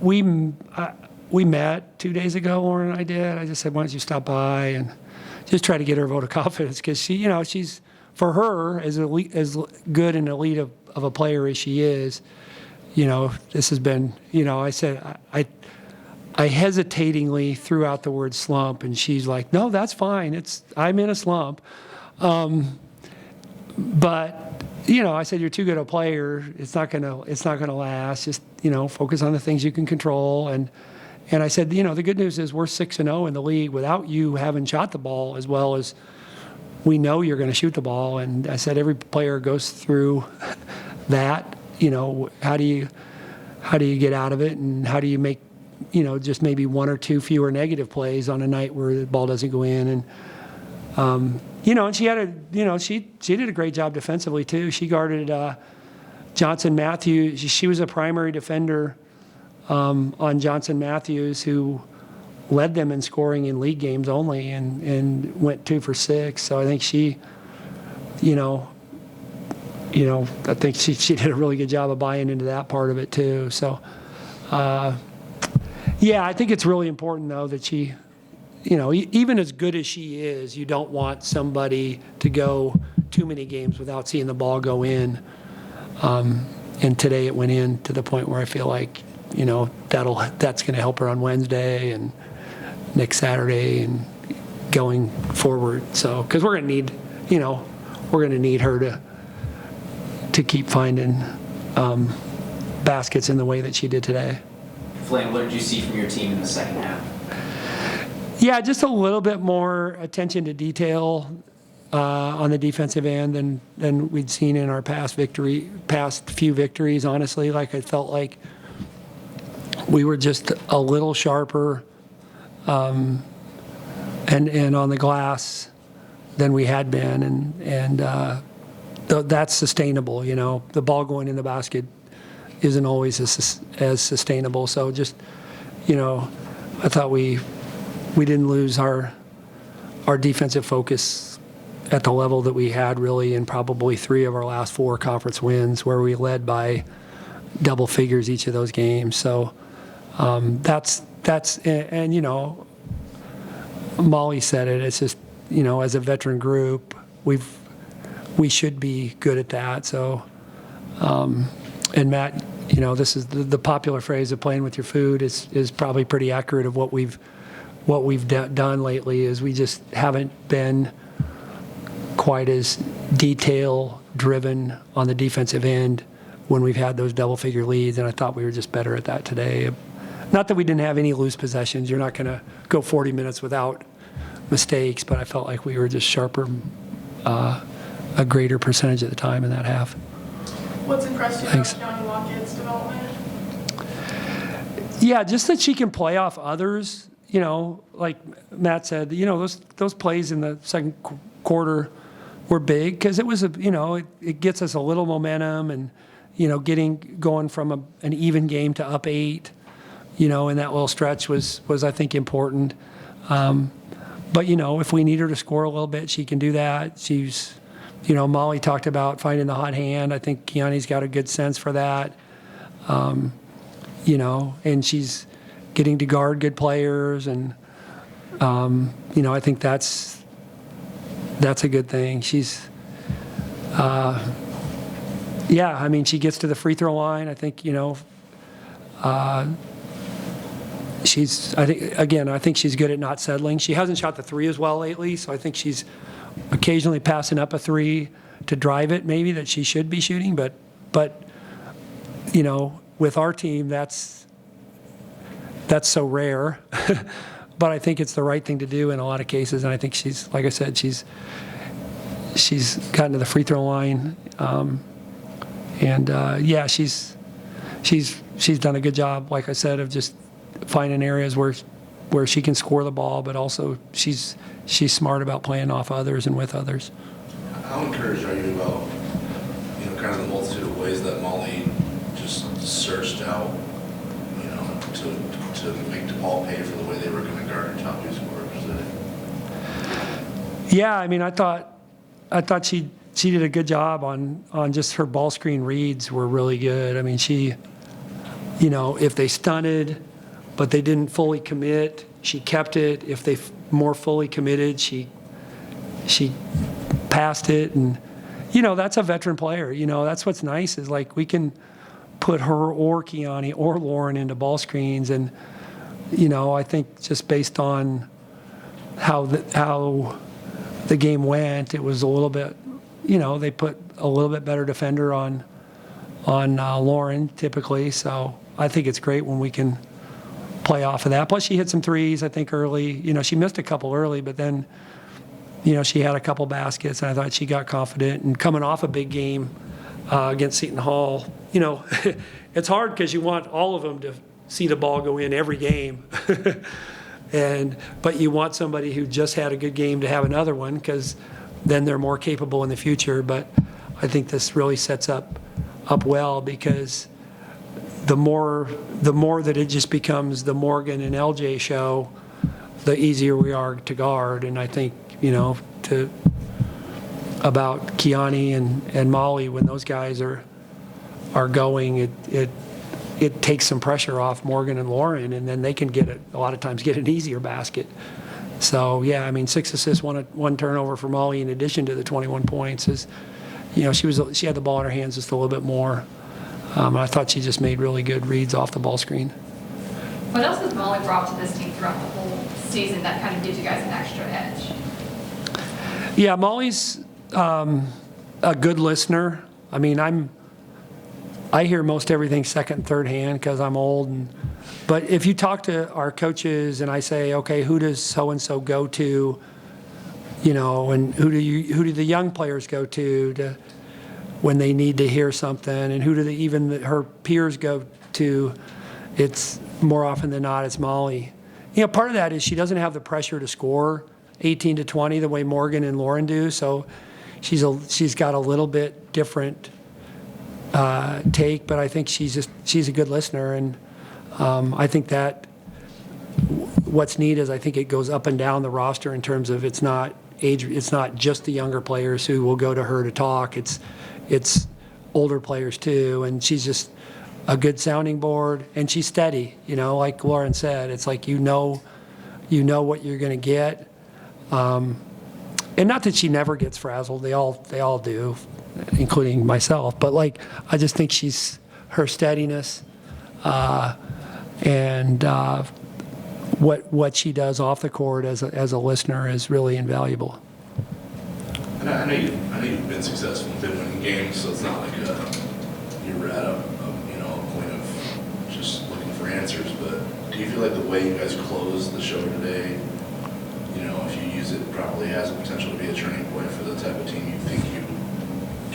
we met 2 days ago, Lauren and I did. I just said, why don't you stop by and just try to get her a vote of confidence, because she's, for her, as good and elite of a player as she is, this has been, I said, I hesitatingly threw out the word slump, and she's like, no, that's fine. I'm in a slump. But, I said, you're too good a player. It's not gonna last. Just, focus on the things you can control. And I said, the good news is we're 6-0 in the league without you having shot the ball as well as we know you're going to shoot the ball. And I said, every player goes through that. How do you get out of it, and how do you make, just maybe one or two fewer negative plays on a night where the ball doesn't go in. And and she had she did a great job defensively too. She guarded Johnson Matthews. She was a primary defender on Johnson Matthews, who led them in scoring in league games only, and went 2 for 6. So I think she, I think she did a really good job of buying into that part of it too. So, I think it's really important though that she, even as good as she is, you don't want somebody to go too many games without seeing the ball go in. And today it went in to the point where I feel like, that's going to help her on Wednesday and next Saturday and going forward. So, because we're going to need her to keep finding baskets in the way that she did today. Flane, what did you see from your team in the second half? Yeah, just a little bit more attention to detail on the defensive end than we'd seen in our past few victories. Honestly, like I felt like we were just a little sharper and on the glass than we had been, and that's sustainable. The ball going in the basket isn't always as sustainable. So just, I thought we didn't lose our defensive focus at the level that we had really in probably 3 of our last 4 conference wins, where we led by double figures each of those games. So that's Molly said it. It's just, as a veteran group, we should be good at that. So, and Matt, this is the popular phrase of playing with your food is probably pretty accurate of what we've done lately. Is we just haven't been quite as detail driven on the defensive end when we've had those double figure leads, and I thought we were just better at that today. Not that we didn't have any loose possessions. You're not going to go 40 minutes without mistakes, but I felt like we were just sharper a greater percentage of the time in that half. What's impressed you about Keone Lockett's development? Yeah, just that she can play off others. Like Matt said, those plays in the second quarter were big because it was it gets us a little momentum, and going from an even game to up 8, in that little stretch was I think important. But if we need her to score a little bit, she can do that. She's Molly talked about finding the hot hand. I think Keone's got a good sense for that. And she's getting to guard good players, and I think that's a good thing. She's she gets to the free throw line. I think I think she's good at not settling. She hasn't shot the 3 as well lately, so I think she's occasionally passing up a 3 to drive it, maybe, that she should be shooting. But with our team, that's so rare. But I think it's the right thing to do in a lot of cases, and I think she's, like I said, she's gotten to the free throw line, she's done a good job, like I said, of just finding areas where she can score the ball, but also she's smart about playing off others and with others. How encouraged are you about kind of the multitude of ways that Molly just searched out to make DePaul pay for the way they were going to guard her top 2 scorers today? Yeah, I thought she did a good job on just her ball screen reads were really good. She if they stunted, but they didn't fully commit, she kept it. If they more fully committed, she passed it. And, that's a veteran player. That's what's nice is like we can put her or Kiani or Lauren into ball screens. And, I think just based on how the game went, it was a little bit, they put a little bit better defender on Lauren typically. So I think it's great when we can play off of that. Plus she hit some threes, I think, early. She missed a couple early, but then, she had a couple baskets, and I thought she got confident. And coming off a big game against Seton Hall, it's hard because you want all of them to see the ball go in every game. But you want somebody who just had a good game to have another one because then they're more capable in the future. But I think this really sets up well because the more that it just becomes the Morgan and LJ show, the easier we are to guard. And I think, about Kiani and Molly, when those guys are going, it takes some pressure off Morgan and Lauren, and then they can a lot of times get an easier basket. So, 6 assists, one turnover for Molly in addition to the 21 points is, she had the ball in her hands just a little bit more. I thought she just made really good reads off the ball screen. What else has Molly brought to this team throughout the whole season that kind of gives you guys an extra edge? Yeah, Molly's a good listener. I hear most everything second, third hand because I'm old. But if you talk to our coaches and I say, okay, who does so-and-so go to, and who do the young players go to when they need to hear something, and who do her peers go to, it's more often than not, it's Molly. Part of that is she doesn't have the pressure to score 18 to 20 the way Morgan and Lauren do, so she's got a little bit different take, but I think she's a good listener, and I think that what's neat is I think it goes up and down the roster in terms of it's not just the younger players who will go to her to talk. It's older players too, and she's just a good sounding board, and she's steady. Like Lauren said, it's like you know what you're going to get, and not that she never gets frazzled. They all do, including myself. But I just think her steadiness, and what she does off the court as a listener is really invaluable. And I know you've been successful, been winning games, so it's not like you're at a point of just looking for answers. But do you feel like the way you guys closed the show today, if you use it properly, has the potential to be a turning point for the type of team you think you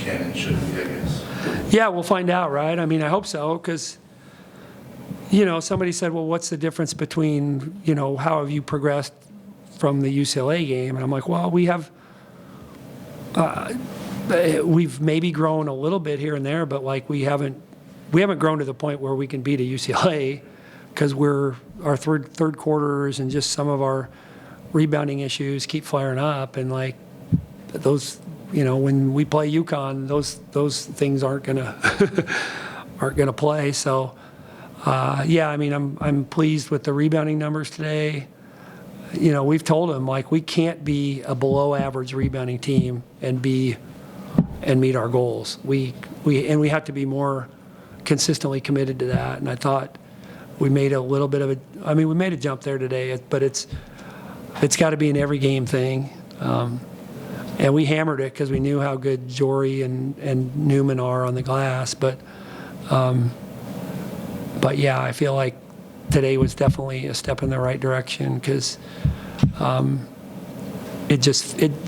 can and should be, I guess? Yeah, we'll find out, right? I hope so, because somebody said, well, what's the difference between how have you progressed from the UCLA game? And I'm like, well, we've maybe grown a little bit here and there, but we haven't grown to the point where we can beat a UCLA because our third quarters and just some of our rebounding issues keep flaring up, and those, when we play UConn, those things aren't gonna play. So I'm pleased with the rebounding numbers today. We've told them we can't be a below average rebounding team and meet our goals. We have to be more consistently committed to that. And I thought we made a little bit of we made a jump there today, but it's got to be an every game thing. And we hammered it because we knew how good Jory and Newman are on the glass. But yeah, I feel like today was definitely a step in the right direction because the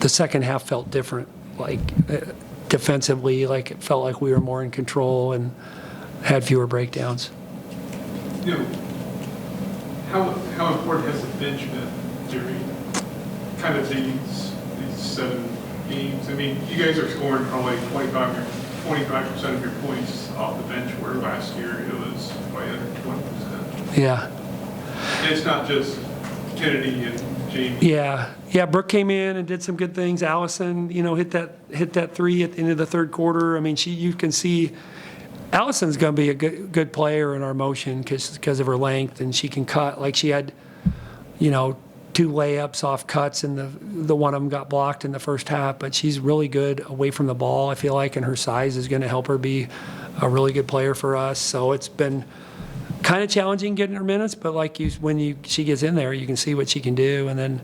second half felt different. Defensively, it felt like we were more in control and had fewer breakdowns. How important has the bench been during kind of these 7 games? You guys are scoring probably 25% of your points off the bench, where last year it was probably under 20%. Yeah. And it's not just Kennedy and Jamie. Yeah. Brooke came in and did some good things. Allison, hit that 3 at the end of the third quarter. You can see Allison's going to be a good player in our motion because of her length, and she can cut. Like she had, 2 layups off cuts, and the one of them got blocked in the first half. But she's really good away from the ball, I feel like, and her size is going to help her be a really good player for us. So it's been kind of challenging getting her minutes, but when she gets in there, you can see what she can do, and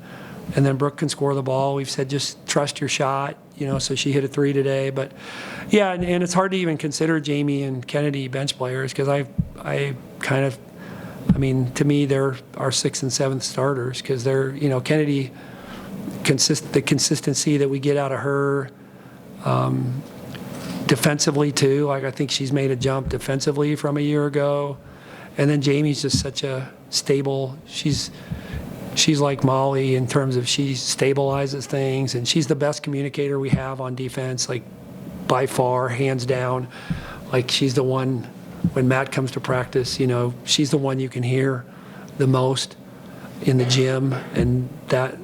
then Brooke can score the ball. We've said just trust your shot, so she hit a 3 today. But yeah, and it's hard to even consider Jamie and Kennedy bench players because I kind of, to me, they're our 6th and 7th starters because they're, Kennedy, the consistency that we get out of her, defensively too. Like I think she's made a jump defensively from a year ago. And then Jamie's just such a stable, she's like Molly in terms of she stabilizes things, and she's the best communicator we have on defense, like by far, hands down. Like she's the one, when Matt comes to practice, she's the one you can hear the most in the gym, and that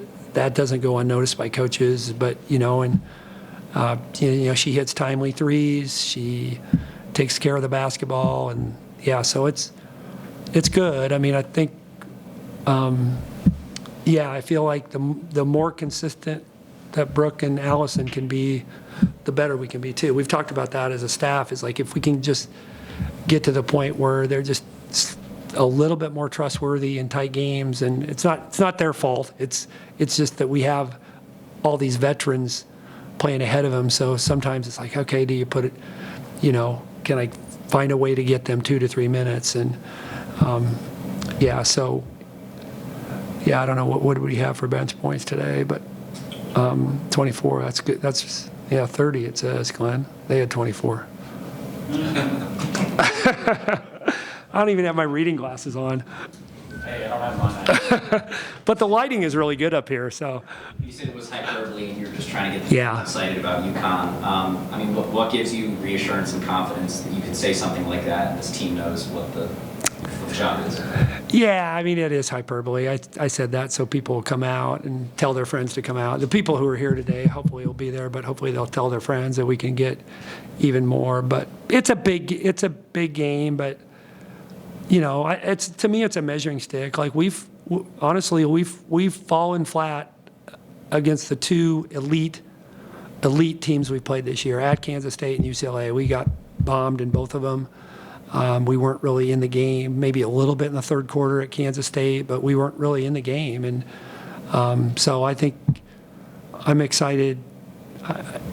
doesn't go unnoticed by coaches. But, she hits timely threes, she takes care of the basketball, and yeah, so it's good. I think, I feel like the more consistent that Brooke and Allison can be, the better we can be too. We've talked about that as a staff, is like if we can just get to the point where they're just a little bit more trustworthy in tight games, and it's not their fault. It's just that we have all these veterans playing ahead of them, so sometimes it's like, okay, do you put it, can I find a way to get them 2 to 3 minutes? And I don't know what we have for bench points today, but 24, that's good. That's 30 it says, Glenn. They had 24. I don't even have my reading glasses on. Hey, I don't have mine. But the lighting is really good up here, so. You said it was hyperbole and you were just trying to get people excited about UConn. What gives you reassurance and confidence that you could say something like that and this team knows what the job is? Yeah, it is hyperbole. I said that so people will come out and tell their friends to come out. The people who are here today hopefully will be there, but hopefully they'll tell their friends that we can get even more. But it's a big game, but to me it's a measuring stick. Like we've fallen flat against the 2 elite teams we played this year at Kansas State and UCLA. We got bombed in both of them. We weren't really in the game, maybe a little bit in the third quarter at Kansas State, but we weren't really in the game. And so I think I'm excited.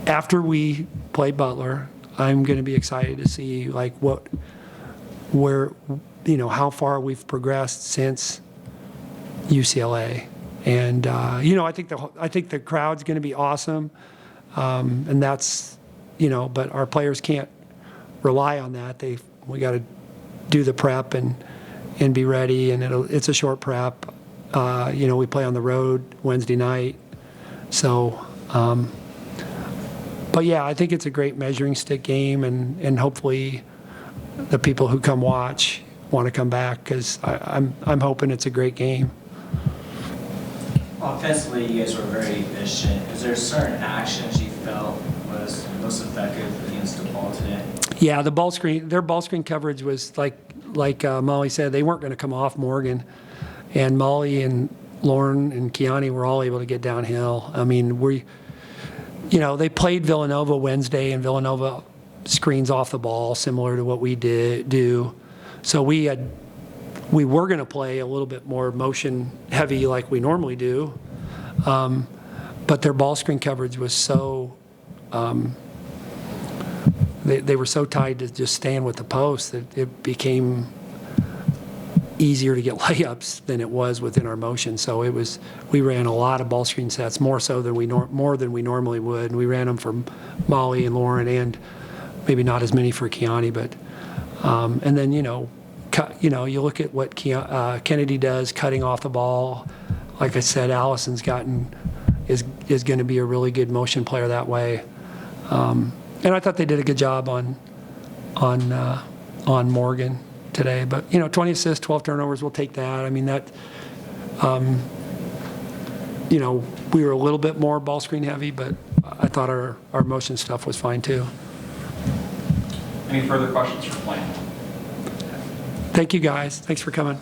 After we play Butler, I'm going to be excited to see how far we've progressed since UCLA. And I think the crowd's going to be awesome, and that's but our players can't rely on that. We got to do the prep and be ready, and it's a short prep. We play on the road Wednesday night, so. But yeah, I think it's a great measuring stick game, and hopefully the people who come watch want to come back because I'm hoping it's a great game. Offensively, you guys were very efficient. Is there certain actions you felt was most effective against DePaul today? Yeah, their ball screen coverage was like Molly said, they weren't going to come off Morgan, and Molly and Lauren and Kiani were all able to get downhill. They played Villanova Wednesday, and Villanova screens off the ball similar to what we do. So we were going to play a little bit more motion heavy like we normally do, but their ball screen coverage was so. They were so tied to just staying with the post that it became easier to get layups than it was within our motion. So we ran a lot of ball screen sets, more than we normally would, and we ran them for Molly and Lauren, and maybe not as many for Kiani, but and then you look at what Kennedy does cutting off the ball. Like I said, Allison's is going to be a really good motion player that way. And I thought they did a good job on Morgan today. But 20 assists, 12 turnovers, we'll take that. We were a little bit more ball screen heavy, but I thought our motion stuff was fine too. Any further questions for Flame? Thank you, guys. Thanks for coming.